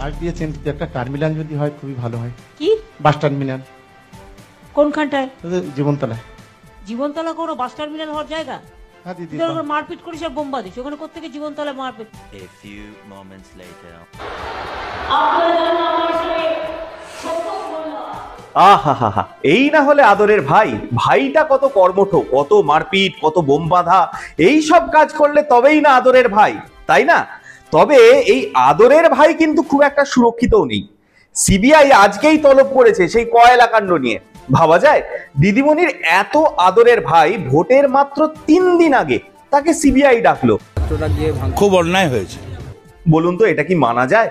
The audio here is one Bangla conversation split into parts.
পাশ দিয়েছেন, একটা টার্মিনাল যদি হয় খুবই ভালো হয়। কি বাস টার্মিনাল? কোনখানটায়? জীবনতলায়। জীবনতলা কোনো বাস টার্মিনাল হওয়ার জায়গা? হ্যাঁ দিদি। মারপিট করিস আর বোম্বা দিস, ওখানে কোত্থেকে জীবনতলায় মারপিট? A few moments later. আহা, এই না হলে আদরের ভাই। ভাইটা কত কর্মঠ, কত মারপিট, কত বোম বাঁধা, এই সব কাজ করলে তবেই না আদরের ভাই, তাই না? তবে এই আদরের ভাই কিন্তু খুব একটা সুরক্ষিতও নেই। সিবিআই আজকেই তলব করেছে সেই কয়লা কাণ্ড নিয়ে। ভাবা যায় দিদিমণির এত আদরের ভাই ভোটের মাত্র 3 দিন আগে তাকে সিবিআই ডাকলো। খুব অন্যায় হয়েছে, বলুন তো এটা কি মানা যায়?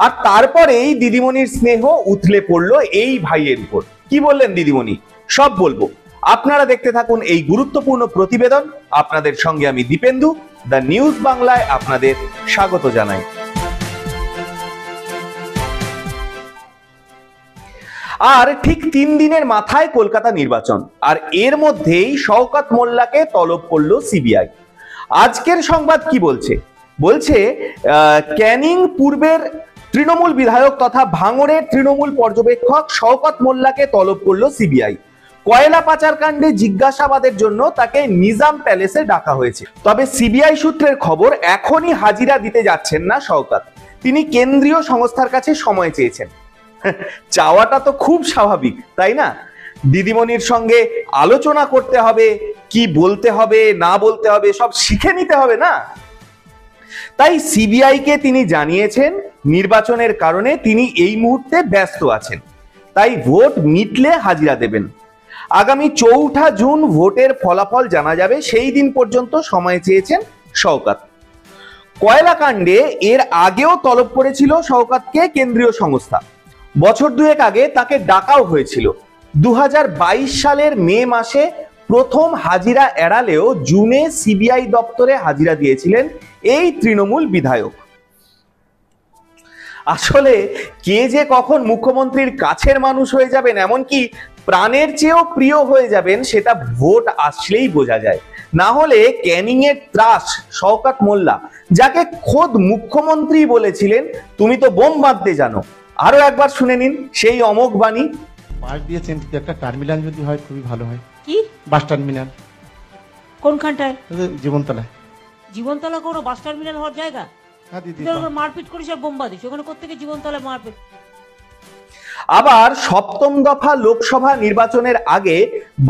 আর তারপরেই দিদিমণির স্নেহ উথলে পড়লো এই ভাইয়ের উপর। কি বললেন দিদিমণি সব বলবো, আপনারা দেখতে থাকুন এই গুরুত্বপূর্ণ প্রতিবেদন। আপনাদের সঙ্গে আমি দীপেন্দু, দ্য নিউজ বাংলায় আপনাদের স্বাগত জানাই। আর ঠিক 3 দিনের মাথায় কলকাতা নির্বাচন, আর এর মধ্যেই শওকত মোল্লাকে তলব করলো সিবিআই। আজকের সংবাদ কি বলছে? বলছে ক্যানিং পূর্বের তৃণমূল বিধায়ক তথা ভাঙড়ের তৃণমূল পর্যবেক্ষক শওকত মোল্লাকে তলব করলো সিবিআই। কয়লা পাচার কাণ্ডে জিজ্ঞাসাবাদের জন্য তাকে নিজাম প্যালেসে ডাকা হয়েছে। তবে সিবিআই সূত্রের খবর এখনই হাজিরা দিতে যাচ্ছেন না শওকত। তিনি কেন্দ্রীয় সংস্থার কাছে সময় চেয়েছেন। চাওয়াটা তো খুব স্বাভাবিক, তাই না? দিদিমণির সঙ্গে আলোচনা করতে হবে, কি বলতে হবে না বলতে হবে সব শিখে নিতে হবে না? তাই সিবিআই কে তিনি জানিয়েছেন নির্বাচনের কারণে তিনি এই মুহূর্তে ব্যস্ত আছেন, তাই ভোট মিটলে হাজিরা দেবেন। আগামী 4 জুন ভোটের ফলাফল জানা যাবে, সেই দিন পর্যন্ত সময় চেয়েছেন শওকত। কয়লা কাণ্ডে এর আগেও তলব করেছিল শওকতকে কেন্দ্রীয় সংস্থা। বছর 2 আগে তাকে ডাকাও হয়েছিল। 2022 সালের মে মাসে প্রথম হাজিরা এড়ালেও জুনে সিবিআই দপ্তরে হাজিরা দিয়েছিলেন এই তৃণমূল বিধায়ক। আসলে কে যে কখন মুখ্যমন্ত্রীর কাছের মানুষ হয়ে যাবেন, এমনকি প্রাণের চেয়েও প্রিয় হয়ে যাবেন, সেটা ভোট আসলেই বোঝা যায়। না হলে ক্যানিং এর ত্রাস শওকত মোল্লা, যাকে খোদ মুখ্যমন্ত্রী বলেছিলেন তুমি তো বোম বাঁধতে জানো। আরো একবার শুনে নিন সেই অমোঘ বাণী। পাশ দিয়েছেন, একটা টার্মিনাল যদি হয় খুবই ভালো হয়। কি বাস টার্মিনাল? কোনখানটায়? জীবনতলায়। জীবনতলা কোনো বাস টার্মিনাল হওয়ার জায়গা? হ্যাঁ দিদি। মারপিট করিস আর বোম্বা দিস, ওখানে কোত্থেকে জীবনতলায় মারপিট? আবার 7ম দফা লোকসভা নির্বাচনের আগে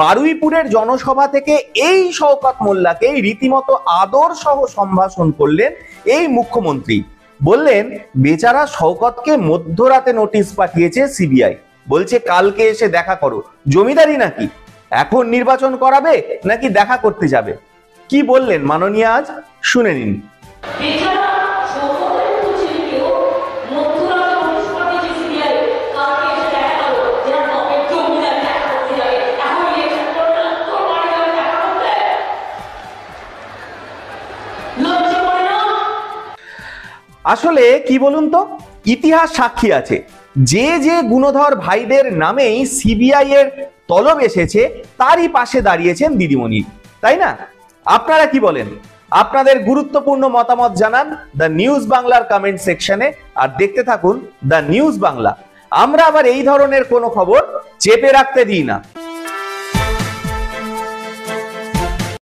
বারুইপুরের জনসভা থেকে এই শওকত মোল্লাকে রীতিমতো আদর সহ সম্ভাষণ করলেন এই মুখ্যমন্ত্রী। বললেন বেচারা শওকতকে মধ্যরাতে নোটিশ পাঠিয়েছে সিবিআই, বলছে কালকে এসে দেখা করো। জমিদারি নাকি? এখন নির্বাচন করাবে নাকি দেখা করতে যাবে? কি বললেন মাননীয় আজ শুনে নিন। আসলে কি বলুন তো, ইতিহাস সাক্ষী আছে, যে যে গুণধর ভাইদের নামেই সিবিআই এর তলব এসেছে তারই পাশে দাঁড়িয়েছেন দিদিমণি, তাই না? আপনারা কি বলেন? আপনাদের গুরুত্বপূর্ণ মতামত জানান দ্য নিউজ বাংলার কমেন্ট সেকশনে। আর দেখতে থাকুন দ্য নিউজ বাংলা। আমরা আবার এই ধরনের কোনো খবর চেপে রাখতে দিই না।